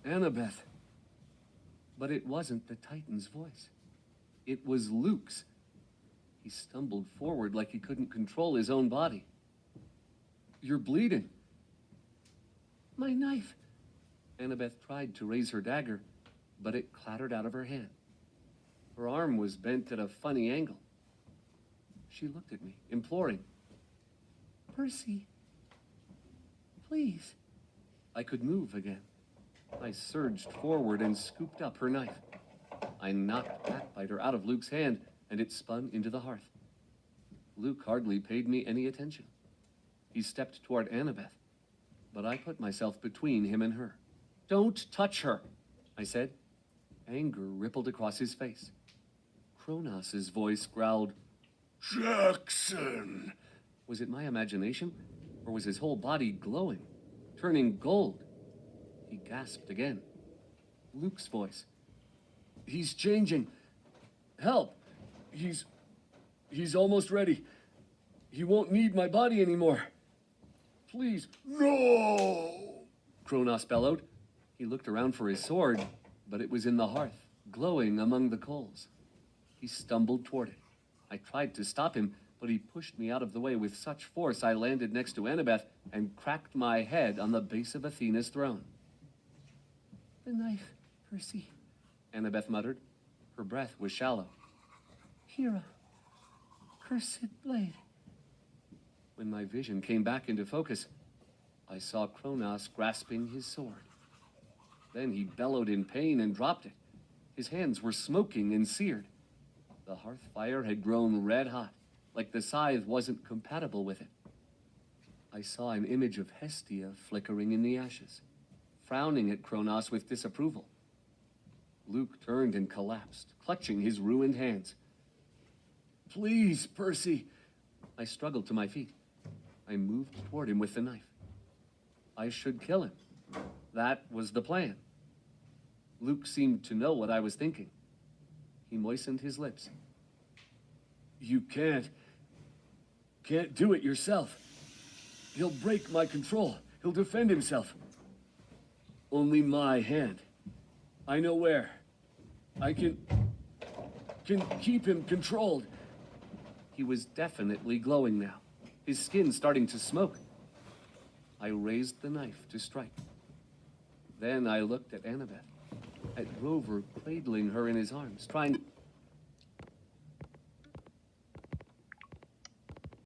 Annabeth. But it wasn't the Titan's voice. It was Luke's. He stumbled forward like he couldn't control his own body. You're bleeding. My knife. Annabeth tried to raise her dagger, but it clattered out of her hand. Her arm was bent at a funny angle. She looked at me, imploring. Percy, please. I could move again. I surged forward and scooped up her knife. I knocked Backbiter out of Luke's hand, and it spun into the hearth. Luke hardly paid me any attention. He stepped toward Annabeth, but I put myself between him and her. Don't touch her, I said. Anger rippled across his face. Kronos' voice growled, Jackson! Was it my imagination, or was his whole body glowing, turning gold? He gasped again. Luke's voice. He's changing. Help! He's almost ready. He won't need my body anymore. Please. No! Kronos bellowed. He looked around for his sword, but it was in the hearth, glowing among the coals. He stumbled toward it. I tried to stop him, but he pushed me out of the way with such force I landed next to Annabeth and cracked my head on the base of Athena's throne. The knife, Percy, Annabeth muttered. Her breath was shallow. Hera, cursed blade. When my vision came back into focus, I saw Kronos grasping his sword. Then he bellowed in pain and dropped it. His hands were smoking and seared. The hearth fire had grown red hot, like the scythe wasn't compatible with it. I saw an image of Hestia flickering in the ashes, frowning at Kronos with disapproval. Luke turned and collapsed, clutching his ruined hands. Please, Percy. I struggled to my feet. I moved toward him with the knife. I should kill him. That was the plan. Luke seemed to know what I was thinking. He moistened his lips. You can't do it yourself. He'll break my control. He'll defend himself. Only my hand. I know where. I can keep him controlled. He was definitely glowing now, his skin starting to smoke. I raised the knife to strike. Then I looked at Annabeth, at Rover cradling her in his arms, trying